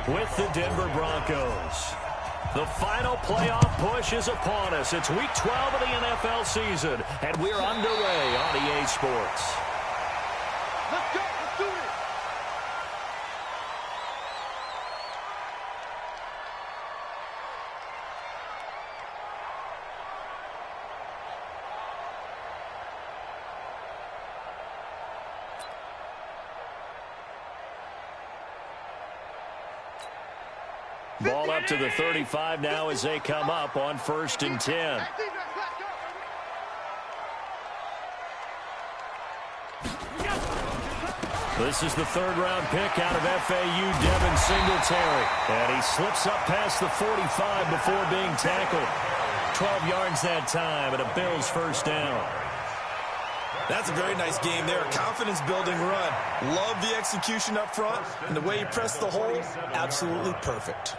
with the Denver Broncos. The final playoff push is upon us. It's Week 12 of the NFL season, and we're underway on EA Sports. Let's go. Let's do it. Ball up to the 35 now as they come up on 1st and 10. This is the third-round pick out of FAU, Devin Singletary. And he slips up past the 45 before being tackled. 12 yards that time, and a Bills first down. That's a very nice game there. Confidence-building run. Love the execution up front, and the way he pressed the hole, absolutely perfect.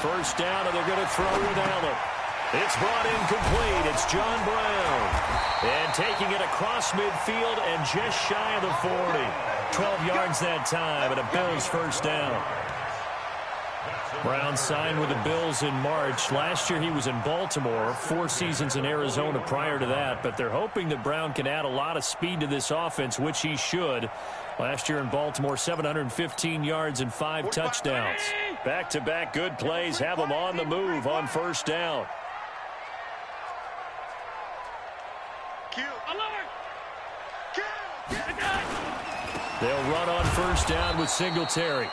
First down, and they're going to throw with Allen. It's brought in complete. It's John Brown. And taking it across midfield and just shy of the 40. 12 yards that time, and a Bills first down. Brown signed with the Bills in March. Last year he was in Baltimore, 4 seasons in Arizona prior to that. But they're hoping that Brown can add a lot of speed to this offense, which he should. Last year in Baltimore, 715 yards and 5 touchdowns. Back-to-back good plays have him on the move on first down. They'll run on first down with Singletary.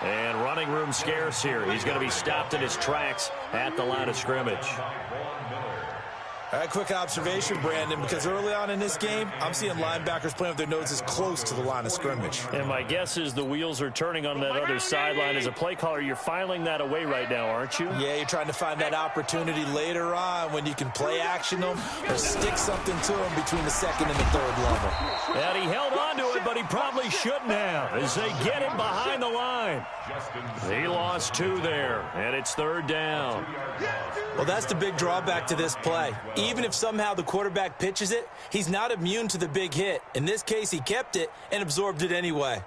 And running room scarce here. He's going to be stopped in his tracks at the line of scrimmage. All right, quick observation, Brandon, because early on in this game, I'm seeing linebackers playing with their noses close to the line of scrimmage. And my guess is the wheels are turning on that other sideline. As a play caller, you're filing that away right now, aren't you? Yeah, you're trying to find that opportunity later on when you can play action them or stick something to them between the second and the third level. And he held on to it, but he probably shouldn't have as they get him behind the line. He lost 2 there, and it's third down. Well, that's the big drawback to this play. Even if somehow the quarterback pitches it, he's not immune to the big hit. In this case, he kept it and absorbed it anyway.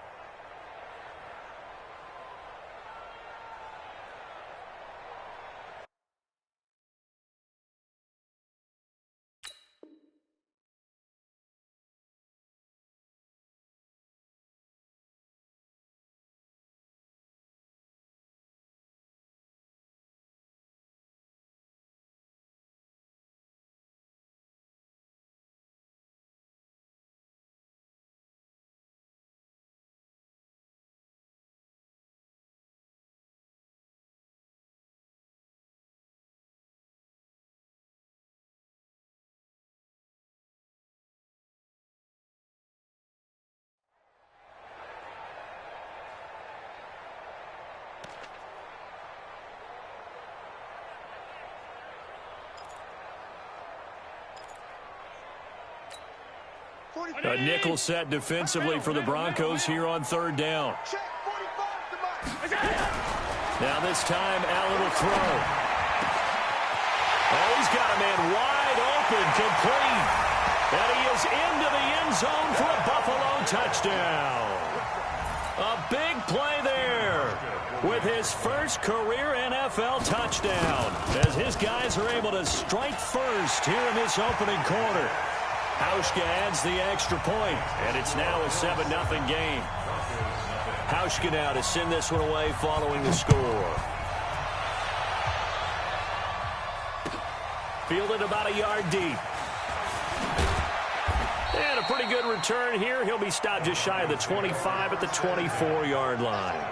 A nickel set defensively for the Broncos here on third down. Now this time, Allen will throw. Oh, he's got a man wide open, complete. And he is into the end zone for a Buffalo touchdown. A big play there with his first career NFL touchdown as his guys are able to strike first here in this opening quarter. Hauschka adds the extra point, and it's now a 7-0 game. Hauschka now to send this one away following the score. Fielded about a yard deep. And a pretty good return here. He'll be stopped just shy of the 25 at the 24-yard line.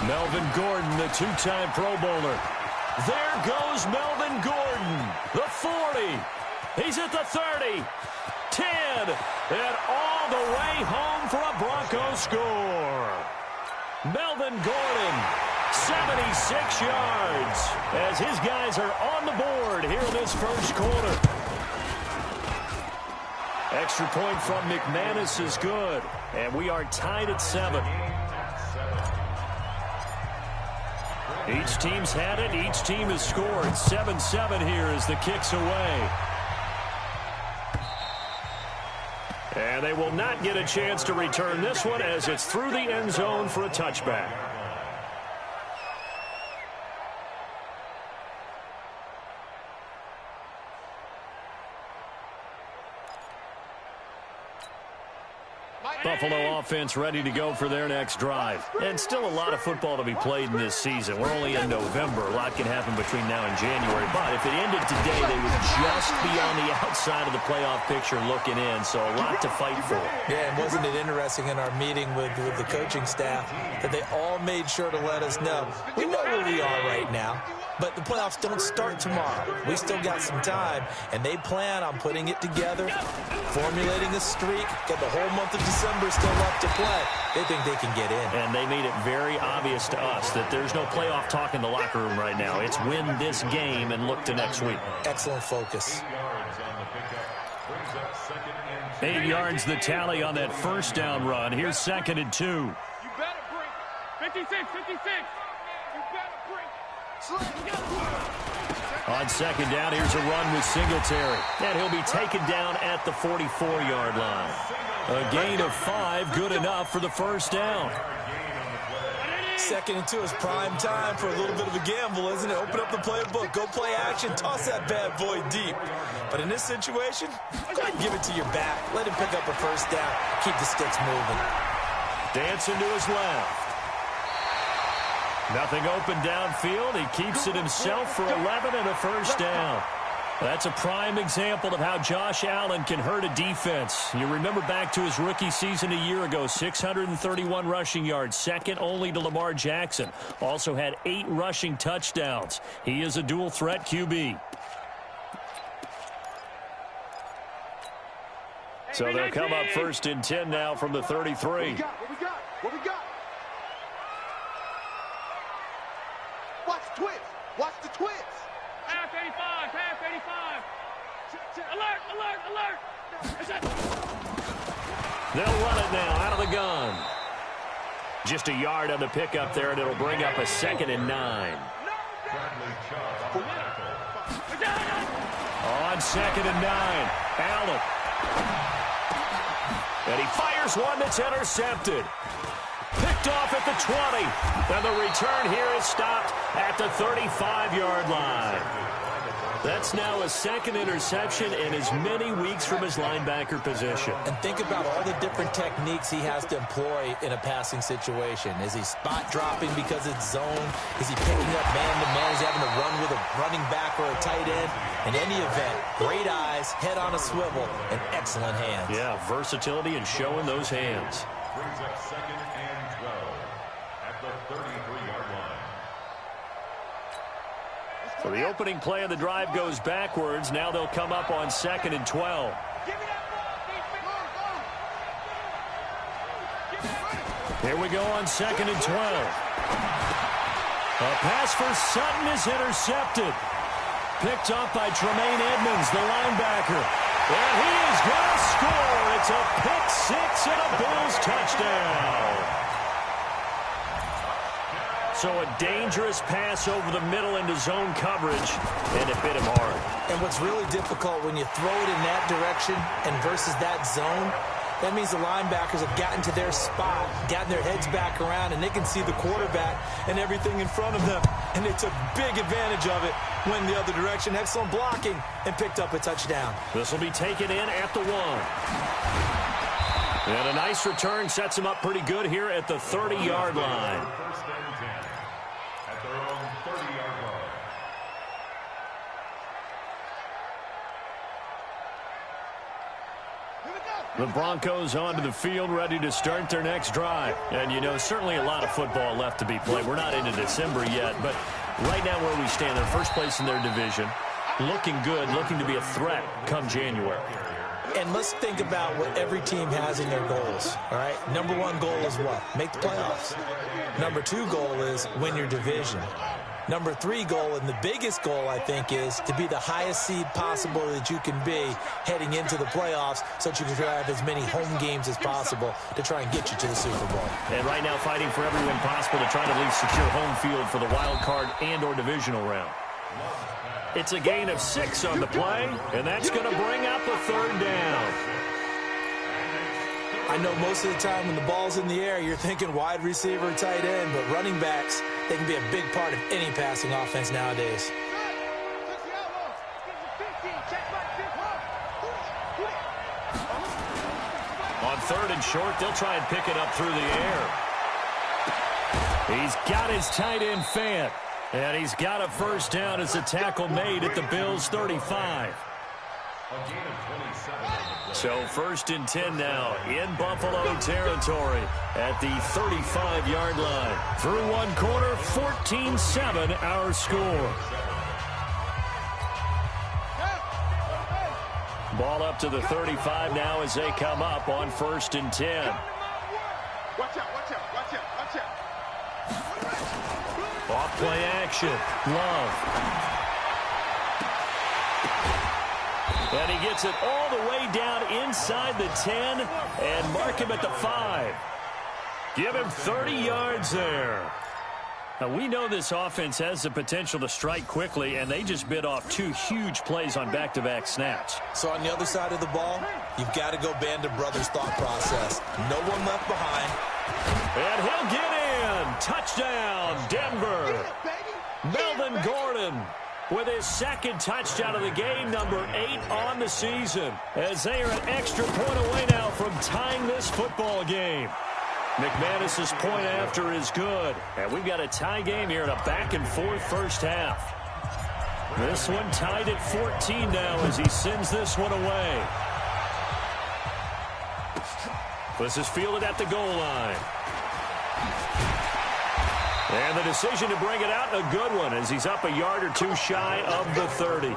Melvin Gordon, the 2-time Pro Bowler. There goes Melvin Gordon, the 40. He's at the 30, 10, and all the way home for a Broncos score. Melvin Gordon 76 yards as his guys are on the board here in this first quarter. Extra point from McManus is good, and we are tied at 7. Each team's had it. Each team has scored. 7-7 here as the kick's away. And they will not get a chance to return this one as it's through the end zone for a touchback. Buffalo offense ready to go for their next drive. And still a lot of football to be played in this season. We're only in November. A lot can happen between now and January. But if it ended today, they would just be on the outside of the playoff picture looking in. So a lot to fight for. Yeah, and wasn't it interesting in our meeting with the coaching staff that they all made sure to let us know, we know where we are right now, but the playoffs don't start tomorrow. We still got some time, and they plan on putting it together, formulating a streak, got the whole month of December still left to play. They think they can get in. And they made it very obvious to us that there's no playoff talk in the locker room right now. It's win this game and look to next week. Excellent focus. 8 yards the tally on that first down run. Here's 2nd and 2. You better bring 56, 56. You better bring. On 2nd down, here's a run with Singletary. And he'll be taken down at the 44-yard line. A gain of 5, good enough for the first down. 2nd and 2 is prime time for a little bit of a gamble, isn't it? Open up the playbook, go play action, toss that bad boy deep. But in this situation, go ahead and give it to your back. Let him pick up a first down. Keep the sticks moving. Dancing to his left. Nothing open downfield. He keeps it himself for 11 and a first down. That's a prime example of how Josh Allen can hurt a defense. You remember back to his rookie season a year ago, 631 rushing yards, second only to Lamar Jackson. Also had 8 rushing touchdowns. He is a dual-threat QB. So they'll come up 1st and 10 now from the 33. What we got? What we got? Watch the twist. Watch the twist. Half 85, half 85. Alert, alert, alert. They'll run it now out of the gun. Just a yard on the pickup there, and it'll bring up a 2nd and 9. On 2nd and 9, Allen. And he fires one that's intercepted. Picked off at the 20. And the return here is stopped at the 35-yard line. That's now a 2nd interception in as many weeks from his linebacker position. And think about all the different techniques he has to employ in a passing situation. Is he spot dropping because it's zone? Is he picking up man-to-man? Is he having to run with a running back or a tight end? In any event, great eyes, head on a swivel, and excellent hands. Yeah, versatility and showing those hands. Brings up 2nd and 12 at the 33-yard line. So the opening play of the drive goes backwards. Now they'll come up on 2nd and 12. Here we go on 2nd and 12. A pass for Sutton is intercepted. Picked off by Tremaine Edmonds, the linebacker. And he is going to score. It's a pick 6 and a Bills touchdown. So a dangerous pass over the middle into zone coverage, and it hit him hard. And what's really difficult when you throw it in that direction and versus that zone, that means the linebackers have gotten to their spot, gotten their heads back around, and they can see the quarterback and everything in front of them. And they took big advantage of it, went the other direction, excellent blocking, and picked up a touchdown. This will be taken in at the 1. And a nice return sets him up pretty good here at the 30-yard line. At their own 30-yard line. The Broncos onto the field, ready to start their next drive. And, you know, certainly a lot of football left to be played. We're not into December yet, but right now where we stand, they're first place in their division. Looking good, looking to be a threat come January. And let's think about what every team has in their goals, all right? Number one goal is what? Make the playoffs. Number two goal is win your division. Number three goal, and the biggest goal, I think, is to be the highest seed possible that you can be heading into the playoffs so that you can have as many home games as possible to try and get you to the Super Bowl. And right now fighting for every win possible to try to at least secure home field for the wild card and or divisional round. It's a gain of 6 on the play, and that's going to bring up a third down. I know most of the time when the ball's in the air, you're thinking wide receiver, tight end, but running backs, they can be a big part of any passing offense nowadays. On 3rd and short, they'll try and pick it up through the air. He's got his tight end Fant, and he's got a first down as a tackle made at the Bills' 35. So 1st and 10 now in Buffalo territory at the 35-yard line. Through one quarter, 14-7 our score. Ball up to the 35 now as they come up on 1st and 10. Watch out, watch out, watch out, watch out. Off play action. Love. And he gets it all the way down inside the 10 and mark him at the 5. Give him 30 yards there. Now, we know this offense has the potential to strike quickly, and they just bit off 2 huge plays on back-to-back snaps. So on the other side of the ball, you've got to go Band of Brothers thought process. No one left behind. And he'll get in. Touchdown, Denver. Melvin Gordon with his 2nd touchdown of the game, number 8 on the season, as they are an extra point away now from tying this football game. McManus's point after is good, and we've got a tie game here in a back-and-forth first half. This one tied at 14 now as he sends this one away. This is fielded at the goal line. And the decision to bring it out, a good one, as he's up a yard or 2 shy of the 30.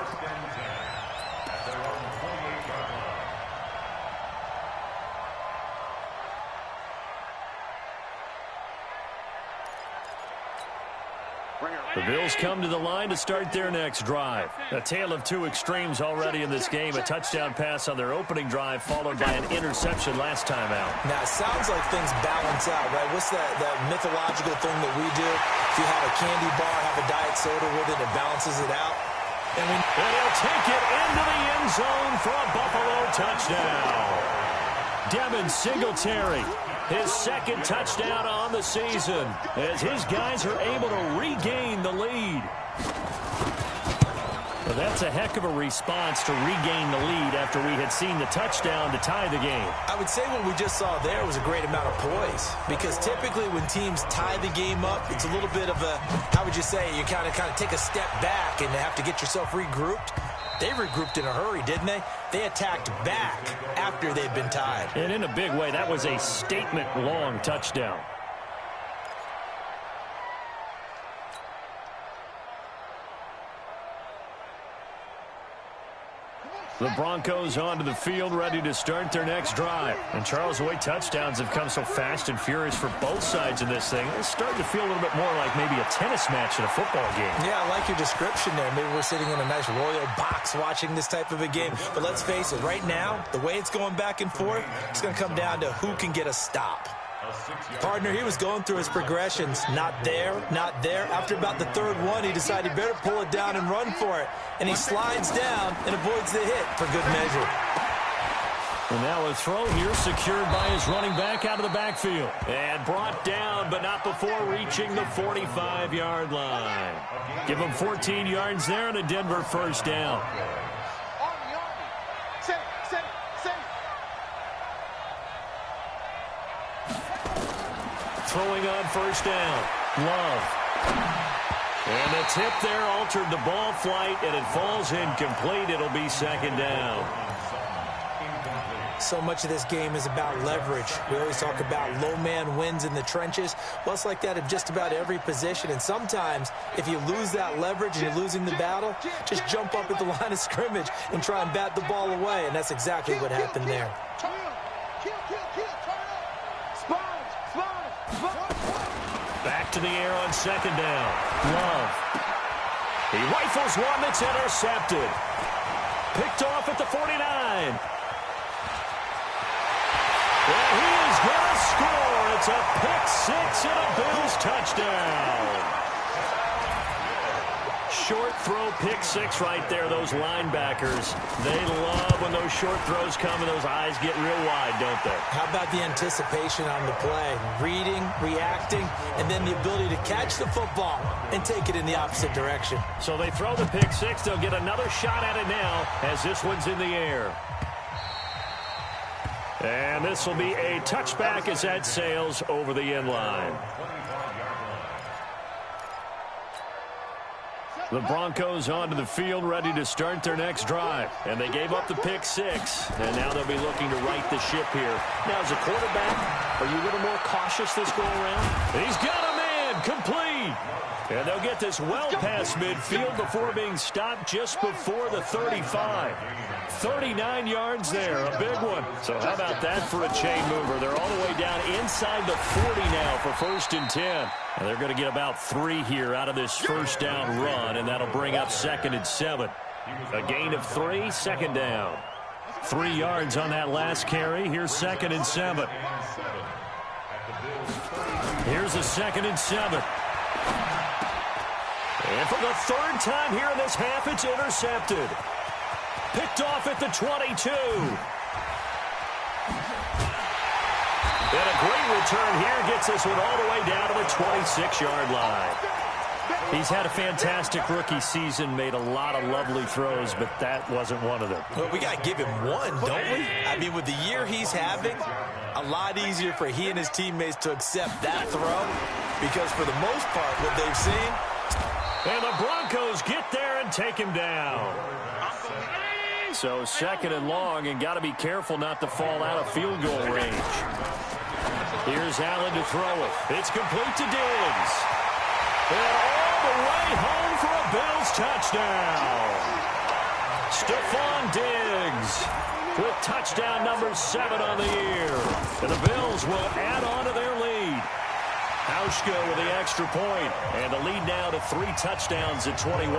The Bills come to the line to start their next drive. A tale of 2 extremes already in this game. A touchdown pass on their opening drive, followed by an interception last time out. Now, it sounds like things balance out, right? What's that mythological thing that we do? If you have a candy bar, have a diet soda with it, it balances it out. And he'll take it into the end zone for a Buffalo touchdown. Devin Singletary, his 2nd touchdown on the season, as his guys are able to regain the lead. Well, that's a heck of a response to regain the lead after we had seen the touchdown to tie the game. I would say what we just saw there was a great amount of poise, because typically when teams tie the game up, it's a little bit of a, how would you say, you kind of take a step back and have to get yourself regrouped. They regrouped in a hurry, didn't they? They attacked back after they'd been tied. And in a big way, that was a statement-long touchdown. The Broncos onto the field, ready to start their next drive. And Charles, the way touchdowns have come so fast and furious for both sides in this thing, it's starting to feel a little bit more like maybe a tennis match in a football game. Yeah, I like your description there. Maybe we're sitting in a nice royal box watching this type of a game. But let's face it, right now, the way it's going back and forth, it's going to come down to who can get a stop. Partner, he was going through his progressions. Not there, not there. After about the 3rd one, he decided he better pull it down and run for it. And he slides down and avoids the hit for good measure. And now a throw here secured by his running back out of the backfield. And brought down, but not before reaching the 45-yard line. Give him 14 yards there and a Denver first down. Throwing on first down. Love. And the tip there altered the ball flight, and it falls incomplete. It'll be 2nd down. So much of this game is about leverage. We always talk about low man wins in the trenches. Well, it's like that in just about every position. And sometimes, if you lose that leverage and you're losing the battle, just jump up at the line of scrimmage and try and bat the ball away. And that's exactly what happened there. Back to the air on second down. Love. He rifles one that's intercepted. Picked off at the 49. And he is going to score. It's a pick six and a Bills touchdown. Short throw pick six right there. Those linebackers, they love when those short throws come and those eyes get real wide, don't they? How about the anticipation on the play? Reading, reacting, and then the ability to catch the football and take it in the opposite direction. So they throw the pick six. They'll get another shot at it now as this one's in the air. And this will be a touchback as that sails over the end line. The Broncos onto the field, ready to start their next drive. And they gave up the pick six, and now they'll be looking to right the ship here. Now, as a quarterback, are you a little more cautious this go around? He's got a man, complete. And they'll get this well past midfield before being stopped just before the 35. 39 yards there, a big one. So how about that for a chain mover? They're all the way down inside the 40 now for 1st and 10. And they're going to get about 3 here out of this first down run, and that'll bring up 2nd and 7. A gain of 3, 2nd down. 3 yards on that last carry. Here's 2nd and 7. Here's a 2nd and 7. And for the 3rd time here in this half, it's intercepted. Picked off at the 22. And a great return here gets this one all the way down to the 26-yard line. He's had a fantastic rookie season, made a lot of lovely throws, but that wasn't one of them. Well, we got to give him one, don't we? I mean, with the year he's having, a lot easier for he and his teammates to accept that throw because for the most part, what they've seen. And the Broncos get there and take him down. So 2nd and long, and got to be careful not to fall out of field goal range. Here's Allen to throw it. It's complete to Diggs. And all the way home for a Bills touchdown. Stephon Diggs with touchdown number 7 on the year. And the Bills will add on to their lead. Hauschka with the extra point, and the lead now to 3 touchdowns at 21.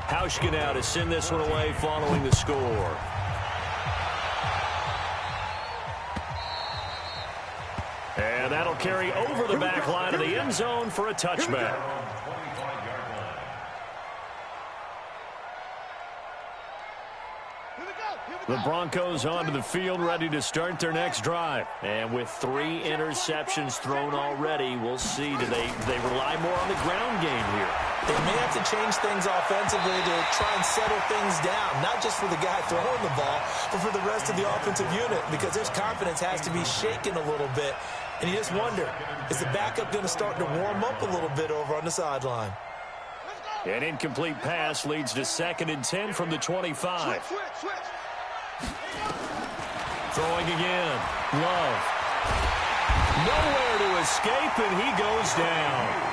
Hauschka now to send this one away following the score. And that'll carry over the back line of the end zone for a touchback. The Broncos onto the field, ready to start their next drive. And with 3 interceptions thrown already, we'll see. Do they rely more on the ground game here? They may have to change things offensively to try and settle things down, not just for the guy throwing the ball, but for the rest of the offensive unit, because his confidence has to be shaken a little bit. And you just wonder, is the backup going to start to warm up a little bit over on the sideline? An incomplete pass leads to 2nd and 10 from the 25. Throwing again. Love. Nowhere to escape, and he goes down.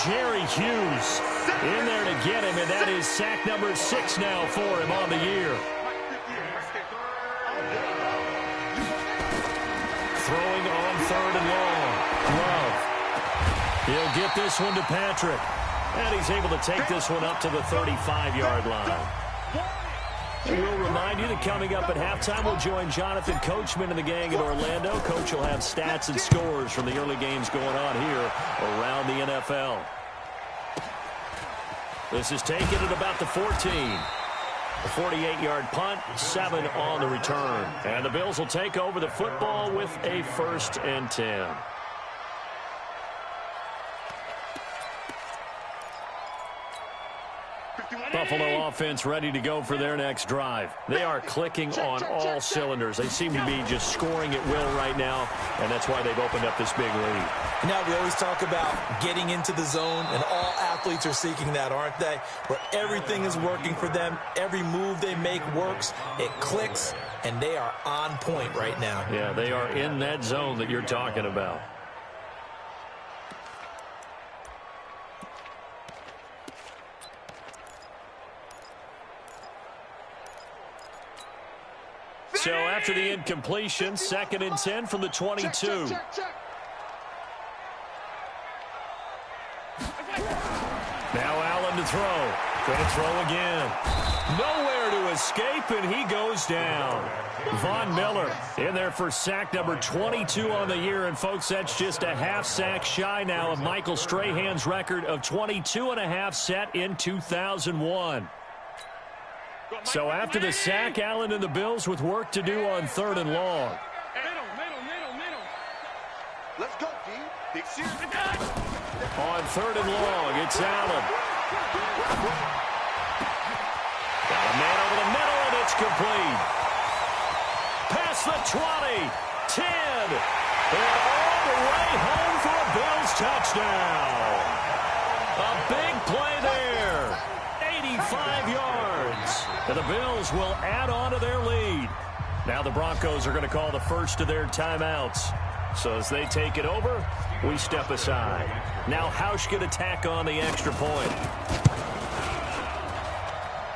Jerry Hughes in there to get him, and that is sack number 6 now for him on the year. Throwing on 3rd and long. Love. He'll get this one to Patrick. And he's able to take this one up to the 35-yard line. We'll remind you that coming up at halftime, we'll join Jonathan Coachman and the gang in Orlando. Coach will have stats and scores from the early games going on here around the NFL. This is taken at about the 14. A 48-yard punt, 7 on the return. And the Bills will take over the football with a 1st and 10. Buffalo offense ready to go for their next drive. They are clicking on all cylinders. They seem to be just scoring at will right now, and that's why they've opened up this big lead. Now, we always talk about getting into the zone, and all athletes are seeking that, aren't they? Where everything is working for them. Every move they make works. It clicks. and they are on point right now. Yeah, they are in that zone that you're talking about. So after the incompletion, 2nd and 10 from the 22. Now Allen to throw. Going to throw again. Nowhere to escape, and he goes down. Von Miller in there for sack number 22 on the year. And, folks, that's just a half sack shy now of Michael Strahan's record of 22.5 set in 2001. So after the sack, Allen and the Bills with work to do on 3rd and long. Middle. Let's go, D. Big series. On 3rd and long, it's Allen. Got a man over the middle, and it's complete. Past the 20, 10, and all the way home for a Bills touchdown. A big play there. 85 yards. And the Bills will add on to their lead. Now the Broncos are going to call the first of their timeouts. So as they take it over, we step aside. Now Hausch can attack on the extra point.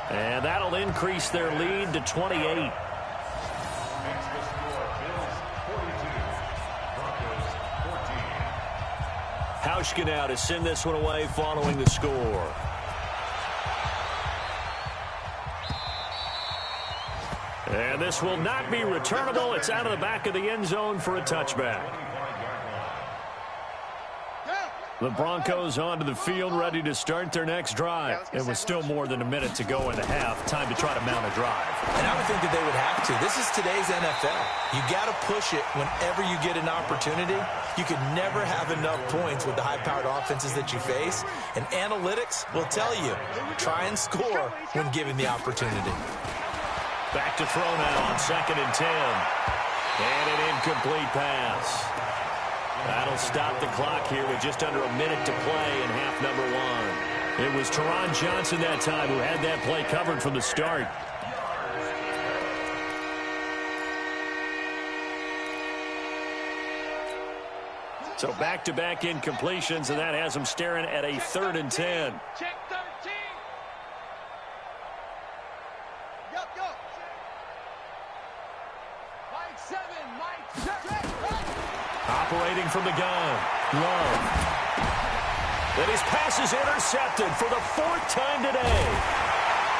And that'll increase their lead to 28. Hauschka now to send this one away following the score. And this will not be returnable. It's out of the back of the end zone for a touchback. The Broncos onto the field, ready to start their next drive. It was still more than a minute to go in the half. Time to try to mount a drive. And I would think that they would have to. This is today's NFL. You got to push it whenever you get an opportunity. You can never have enough points with the high-powered offenses that you face. And analytics will tell you, try and score when given the opportunity. Back to throw now on 2nd and 10. And an incomplete pass. That'll stop the clock here with just under a minute to play in half number 1. It was Teron Johnson that time who had that play covered from the start. So back-to-back incompletions, and that has them staring at a 3rd and 10. Check 13. Mike 7, Mike 7. Operating from the gun. Love. And his pass is intercepted for the 4th time today.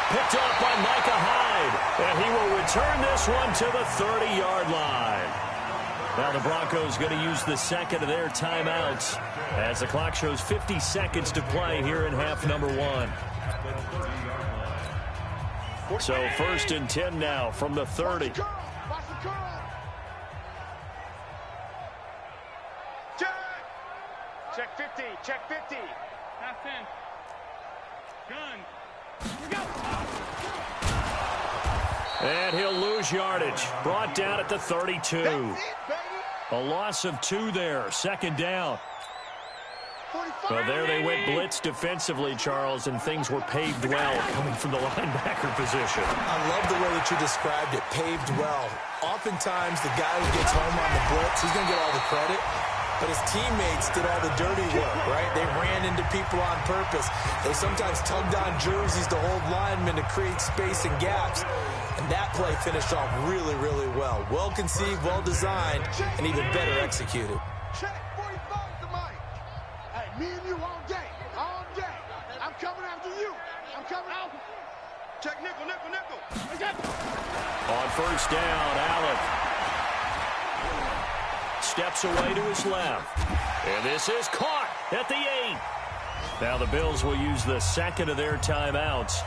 Picked off by Micah Hyde. And he will return this one to the 30-yard line. Now the Broncos going to use the second of their timeouts as the clock shows 50 seconds to play here in half number 1. So 1st and 10 now from the 30. Check 50. Check 50. Half 10. Gun. We go. And he'll lose yardage. Brought down at the 32. That's it, baby. A loss of 2 there. 2nd down. Well, there they went blitz defensively, Charles, and things were paved well coming from the linebacker position. I love the way that you described it, paved well. Oftentimes, the guy who gets home on the blitz, he's going to get all the credit. But his teammates did all the dirty work, right? They ran into people on purpose. They sometimes tugged on jerseys to hold linemen to create space and gaps. And that play finished off really, really well. Well conceived, well designed, and even better executed. Check 45 to Mike. Hey, me and you all day. All day. I'm coming after you. I'm coming out. Check nickel. On 1st down, Allen steps away to his left. And this is caught at the 8. Now the Bills will use the second of their timeouts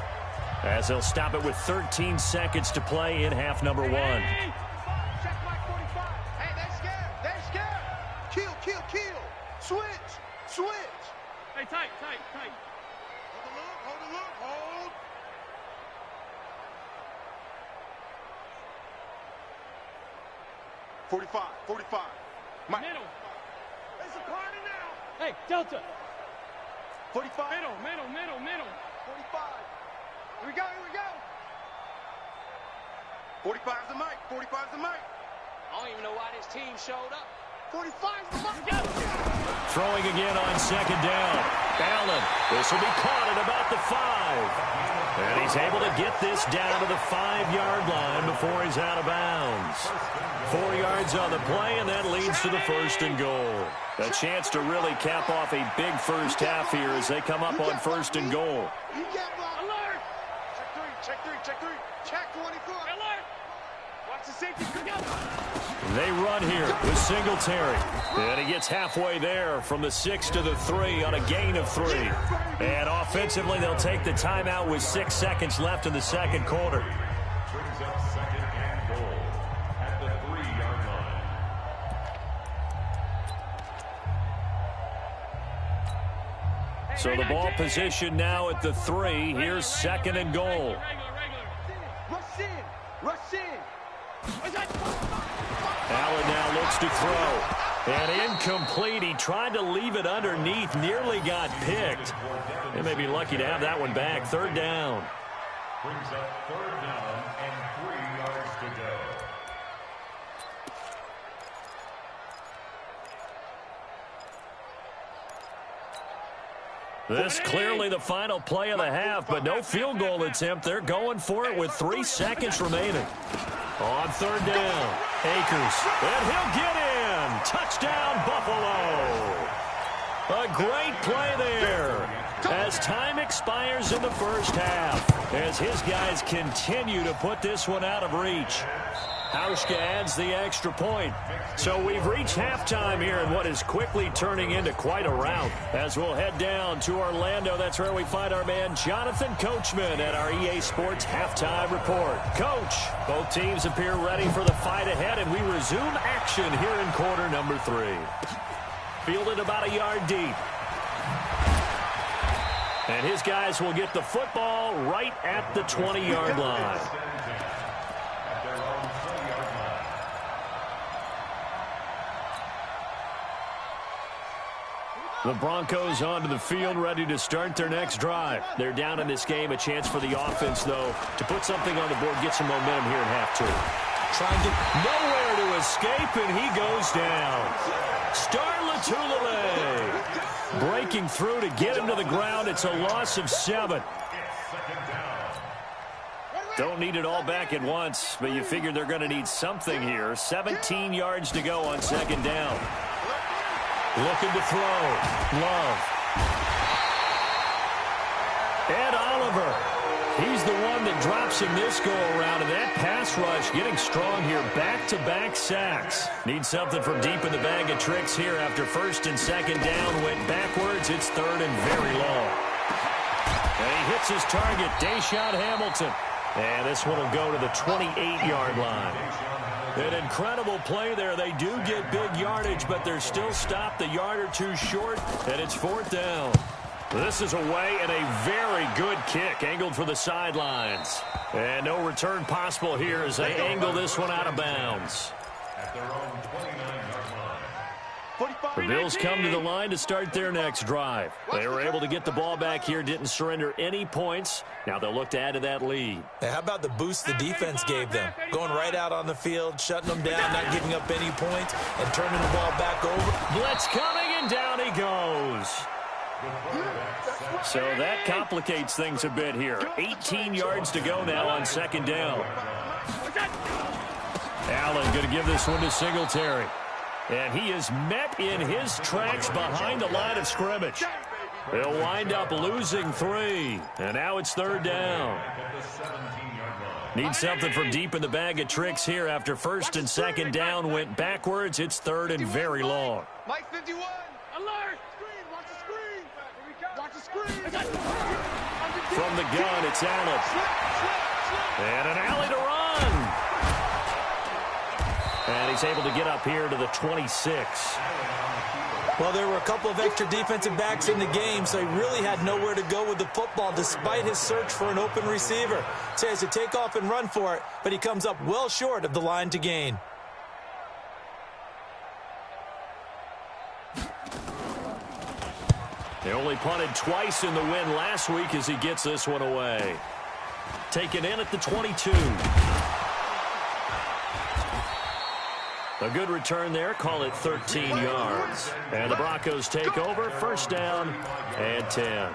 as they'll stop it with 13 seconds to play in half number 1. Check Mike 45. Hey, they're scared. Kill. Switch. Hey, tight. Hold the look. 45. Mike. Middle. It's a party now. Hey, Delta. 45. Middle. 45. Here we go. 45's the mic. 45's the mic. I don't even know why this team showed up. 45's the mic. Throwing again on second down. Allen, this will be caught at about the 5. And he's able to get this down to the 5-yard line before he's out of bounds. 4 yards on the play, and that leads to the 1st and goal. A chance to really cap off a big first half here as they come up on 1st and goal. You get blocked. Alert! Check 3. Check 3. Check 24. Alert! Watch the safety. They run here with Singletary. And he gets halfway there from the 6 to the 3 on a gain of 3. And offensively, they'll take the timeout with 6 seconds left in the second quarter. Brings up 2nd and goal at the 3-yard line. So the ball position now at the 3. Here's 2nd and goal. Rush in. Rush in. Allen now looks to throw. And incomplete. He tried to leave it underneath. Nearly got picked. They may be lucky to have that one back. 3rd down. Brings up 3rd down and 3 yards to go. This clearly the final play of the half, but no field goal attempt. They're going for it with 3 seconds remaining. On 3rd down, Akers, and he'll get in. Touchdown, Buffalo. A great play there as time expires in the first half, as his guys continue to put this one out of reach. Hauschka adds the extra point. So we've reached halftime here in what is quickly turning into quite a rout. As we'll head down to Orlando, that's where we find our man Jonathan Coachman at our EA Sports Halftime Report. Coach, both teams appear ready for the fight ahead, and we resume action here in quarter number 3. Fielded about a yard deep. And his guys will get the football right at the 20-yard line. The Broncos onto the field, ready to start their next drive. They're down in this game. A chance for the offense, though, to put something on the board, get some momentum here in half 2. Trying to nowhere to escape, and he goes down. Star Lotulelei breaking through to get him to the ground. It's a loss of 7. Don't need it all back at once, but you figure they're going to need something here. 17 yards to go on 2nd down. Looking to throw. Love. Ed Oliver. He's the one that drops him this go-around, and that pass rush getting strong here. Back-to-back sacks. Need something from deep in the bag of tricks here after 1st and 2nd down. Went backwards. It's 3rd and very long. And he hits his target, Deshaun Hamilton. And this one will go to the 28-yard line. An incredible play there. They do get big yardage, but they're still stopped a yard or 2 short, and it's 4th down. This is away and a very good kick, angled for the sidelines. And no return possible here as they angle this one out of bounds. At their own 29-yard line. The Bills come to the line to start their next drive. They were able to get the ball back here, didn't surrender any points. Now they'll look to add to that lead. Hey, how about the boost the defense gave them? Going right out on the field, shutting them down, not giving up any points, and turning the ball back over. Blitz coming, and down he goes. So that complicates things a bit here. 18 yards to go now on 2nd down. Allen going to give this one to Singletary. And he is met in his tracks behind the line of scrimmage. They'll wind up losing 3. And now it's 3rd down. Need something from deep in the bag of tricks here after 1st and 2nd down went backwards. It's 3rd and very long. Mike 51. Alert! Screen. Watch the screen. Watch the screen. From the gun, it's Allen. And an alley to run. And he's able to get up here to the 26. Well, there were a couple of extra defensive backs in the game, so he really had nowhere to go with the football despite his search for an open receiver. So he has to take off and run for it, but he comes up well short of the line to gain. They only punted twice in the win last week as he gets this one away. Taken in at the 22. A good return there. Call it 13 yards. And the Broncos take over. First down and 10.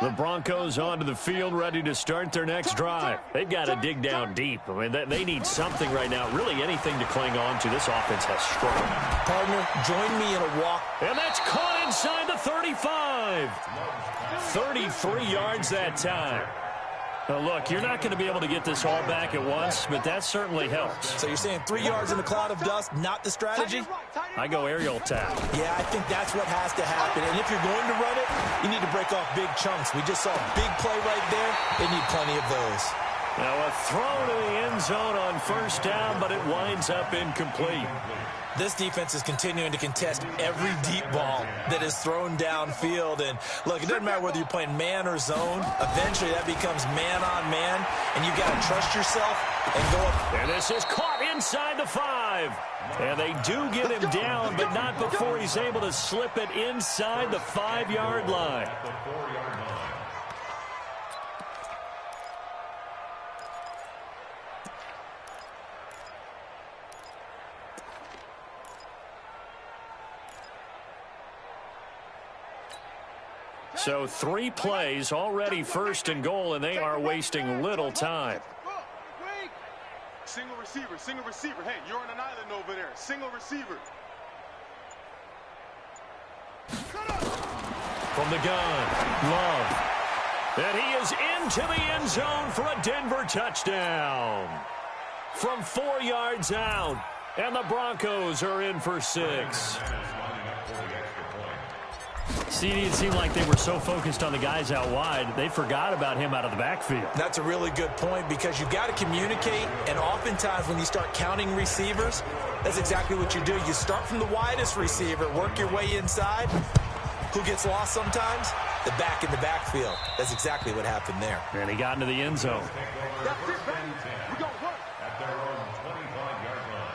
The Broncos onto the field, ready to start their next drive. They've got to dig down deep. I mean, they need something right now, really anything to cling on to. This offense has struggled. Partner, join me in a walk. And that's caught inside the 35. 33 yards that time. Now, look, you're not going to be able to get this all back at once, but that certainly helps. So you're saying 3 yards in a cloud of dust, not the strategy? I go aerial attack. Yeah, I think that's what has to happen. And if you're going to run it, you need to break off big chunks. We just saw a big play right there. They need plenty of those. Now a throw to the end zone on first down, but it winds up incomplete. This defense is continuing to contest every deep ball that is thrown downfield. And, look, it doesn't matter whether you're playing man or zone. Eventually, that becomes man-on-man, and you've got to trust yourself and go up. And this is caught inside the 5. And they do get him down, but not before he's able to slip it inside the 5-yard line. So 3 plays, already first and goal, and they are wasting little time. Single receiver. Hey, you're on an island over there. Single receiver. From the gun, Love. And he is into the end zone for a Denver touchdown. From 4 yards out, and the Broncos are in for 6. See, it seemed like they were so focused on the guys out wide, they forgot about him out of the backfield. That's a really good point because you've got to communicate, and oftentimes when you start counting receivers, that's exactly what you do. You start from the widest receiver, work your way inside. Who gets lost sometimes? The back in the backfield. That's exactly what happened there. And he got into the end zone. That's it, baby. We're going to work. At their own 25-yard line.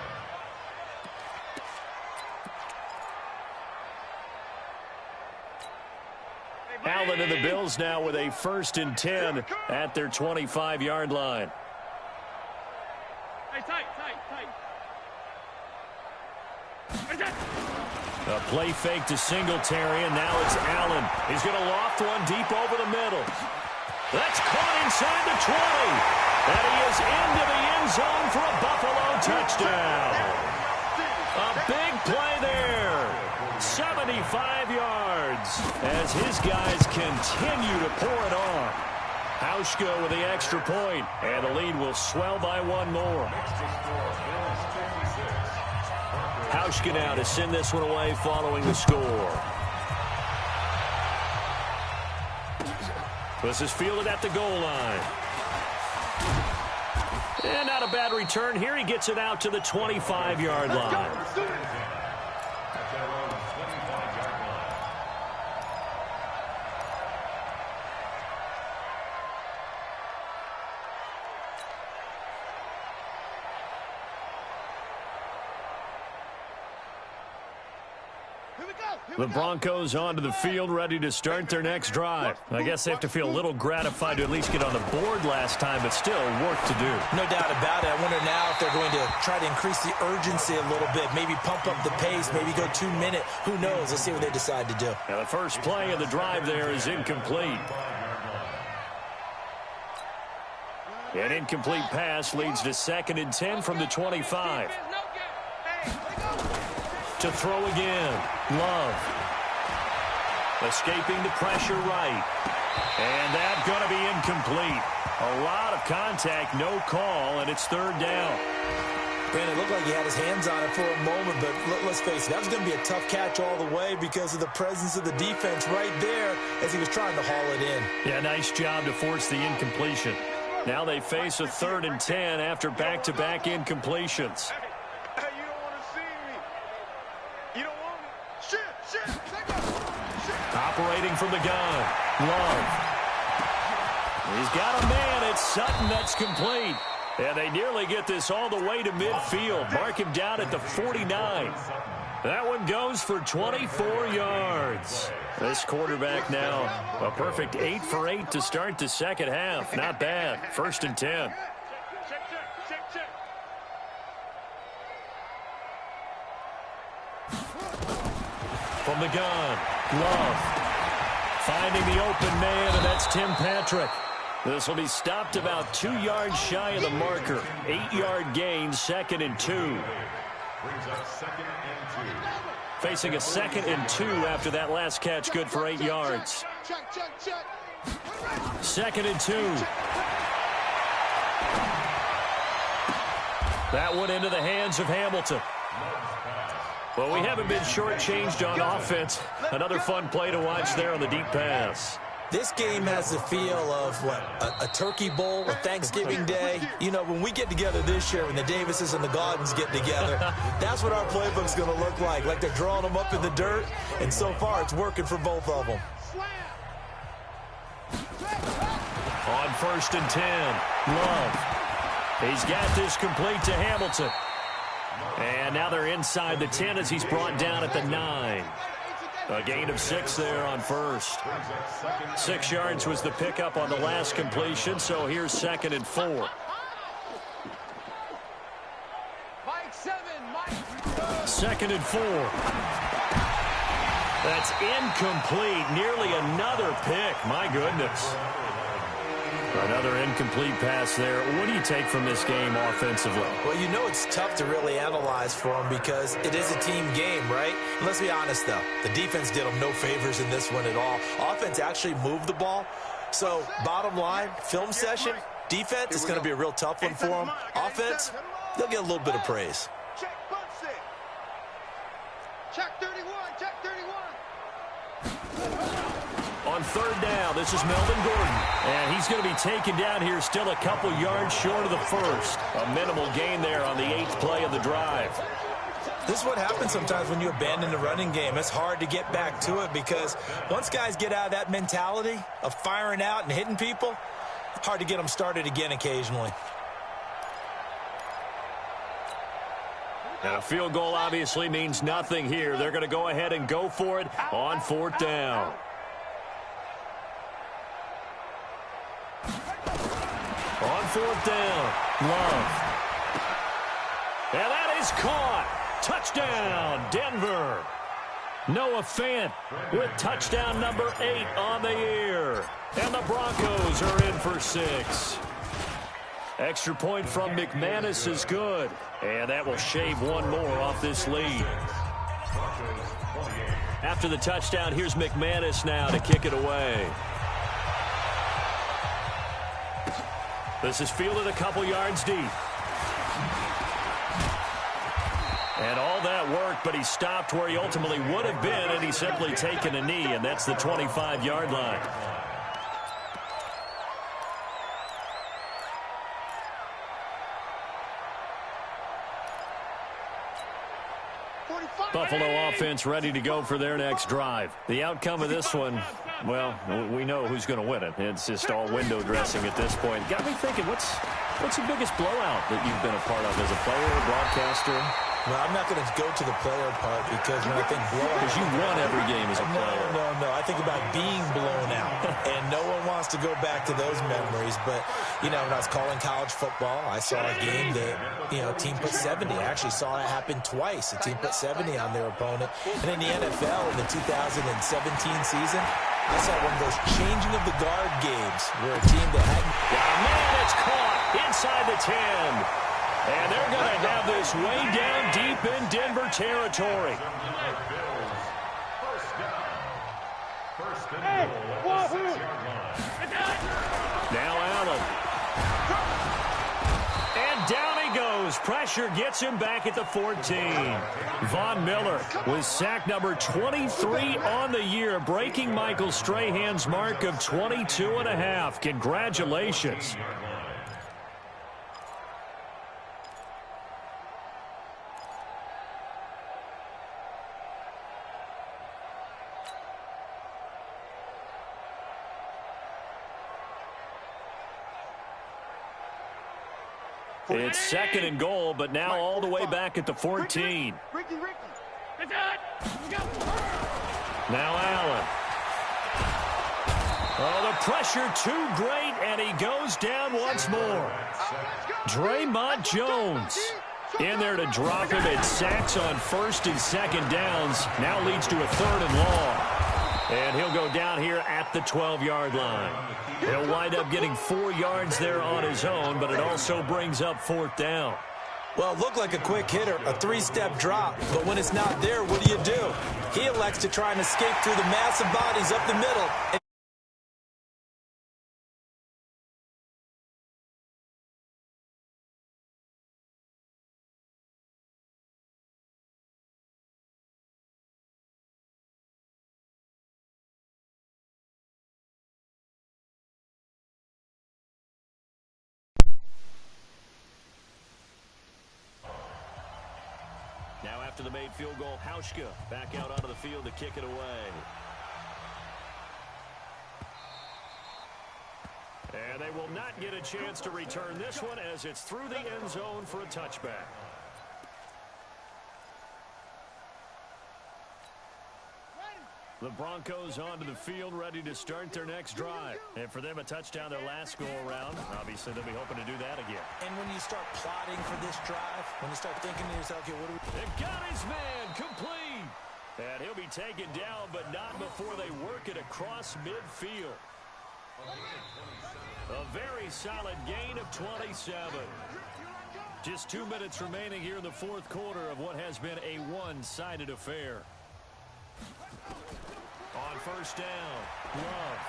Allen and the Bills now with a 1st and 10 at their 25-yard line. Hey, tight. A play fake to Singletary, and now it's Allen. He's going to loft one deep over the middle. That's caught inside the 20. And he is into the end zone for a Buffalo touchdown. A big play there. 75 yards as his guys continue to pour it on. Hauschka with the extra point, and the lead will swell by 1 more. Hauschka now to send this one away following the score. This is fielded at the goal line. And not a bad return here. He gets it out to the 25-yard line. The Broncos onto the field, ready to start their next drive. I guess they have to feel a little gratified to at least get on the board last time, but still work to do. No doubt about it. I wonder now if they're going to try to increase the urgency a little bit, maybe pump up the pace, maybe go 2 minute. Who knows? Let's see what they decide to do. Now the first play of the drive there is incomplete. An incomplete pass leads to 2nd and 10 from the 25. To throw again, Love. Escaping the pressure right. And that's going to be incomplete. A lot of contact, no call, and it's 3rd down. Brandon, it looked like he had his hands on it for a moment, but let's face it, that was going to be a tough catch all the way because of the presence of the defense right there as he was trying to haul it in. Yeah, nice job to force the incompletion. Now they face a 3rd and 10 after back-to-back incompletions. Hey, you don't want to see me. You don't want me. Shit. Operating from the gun, Love. He's got a man. It's Sutton that's complete. And they nearly get this all the way to midfield. Mark him down at the 49. That one goes for 24 yards. This quarterback now, a perfect 8 for 8 to start the second half. Not bad. 1st and 10. From the gun, Love. Finding the open man, and that's Tim Patrick. This will be stopped about 2 yards shy of the marker. 8-yard gain, 2nd and 2. Brings up 2nd and 2. Facing a 2nd and 2 after that last catch, good for 8 yards. Check. 2nd and 2. That one into the hands of Hamilton. Well, we haven't been shortchanged on offense. Another fun play to watch there on the deep pass. This game has the feel of, a turkey bowl, a Thanksgiving day. You know, when we get together this year, when the Davises and the Gaudens get together, that's what our playbook's going to look like. Like they're drawing them up in the dirt, and so far it's working for both of them. On 1st and 10, Love. He's got this complete to Hamilton. And now they're inside the 10 as he's brought down at the 9. A gain of 6 there on 1st. 6 yards was the pickup on the last completion, so here's 2nd and 4. Mike 7, Mike. 2nd and 4. That's incomplete. Nearly another pick. My goodness. Another incomplete pass there. What do you take from this game offensively? Well, you know it's tough to really analyze for them because it is a team game, right? And let's be honest, though. The defense did them no favors in this one at all. Offense actually moved the ball. So, bottom line, film session, defense is going to be a real tough one for them. Offense, they'll get a little bit of praise. Check 31. On 3rd down, this is Melvin Gordon. And he's going to be taken down here still a couple yards short of the 1st. A minimal gain there on the 8th play of the drive. This is what happens sometimes when you abandon the running game. It's hard to get back to it because once guys get out of that mentality of firing out and hitting people, it's hard to get them started again occasionally. And a field goal obviously means nothing here. They're going to go ahead and go for it on 4th down. On 4th down, Love. And that is caught. Touchdown, Denver. Noah Fant with touchdown number 8 on the year. And the Broncos are in for 6. Extra point from McManus is good. And that will shave one more off this lead. After the touchdown, here's McManus now to kick it away. This is fielded a couple yards deep. And all that work, but he stopped where he ultimately would have been, and he's simply taken a knee, and that's the 25-yard line. Buffalo offense ready to go for their next drive. The outcome of this one, well, we know who's going to win it. It's just all window dressing at this point. Got me thinking, what's the biggest blowout that you've been a part of as a player, broadcaster? Well, I'm not going to go to the player part because when I think blowout... Because you won every game as a player. No. I think about being blown out. And no one wants to go back to those memories. But, you know, when I was calling college football, I saw a game that, you know, a team put 70. I actually saw that happen twice. A team put 70 on their opponent. And in the NFL, in the 2017 season, I saw one of those changing of the guard games where a team that hadn't... Man, it's caught inside the 10. And they're going to have this way down deep in Denver territory. Now Allen. And down he goes. Pressure gets him back at the 14. Von Miller with sack number 23 on the year, breaking Michael Strahan's mark of 22.5. Congratulations. It's 2nd and goal, but now all the way back at the 14. Ricky. Now Allen. Oh, the pressure too great, and he goes down once more. Draymond Jones in there to drop him. It sacks on first and second downs. Now leads to a third and long. And he'll go down here at the 12-yard line. He'll wind up getting 4 yards there on his own, but it also brings up fourth down. Well, it looked like a quick hitter, a 3-step drop, but when it's not there, what do? He elects to try and escape through the massive bodies up the middle. Now after the made field goal, Hauschka back out onto the field to kick it away. And they will not get a chance to return this one as it's through the end zone for a touchback. The Broncos onto the field, ready to start their next drive. And for them, a touchdown their last go-around. Obviously, they'll be hoping to do that again. And when you start plotting for this drive, when you start thinking to yourself, okay, what do we... They got his man complete. And he'll be taken down, but not before they work it across midfield. A very solid gain of 27. Just 2 minutes remaining here in the fourth quarter of what has been a one-sided affair. On first down, Love.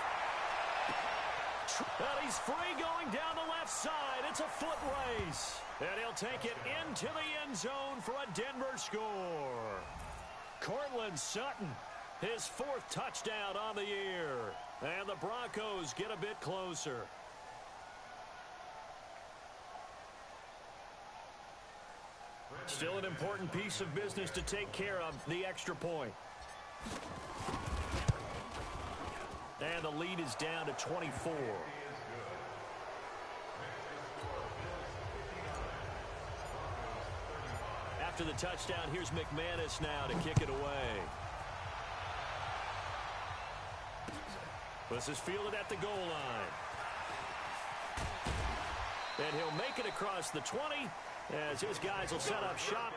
And he's free going down the left side. It's a foot race. And he'll take it into the end zone for a Denver score. Cortland Sutton, his 4th touchdown on the year. And the Broncos get a bit closer. Still an important piece of business to take care of, the extra point. And the lead is down to 24. After the touchdown, here's McManus now to kick it away. This is fielded at the goal line. And he'll make it across the 20 as his guys will set up shop.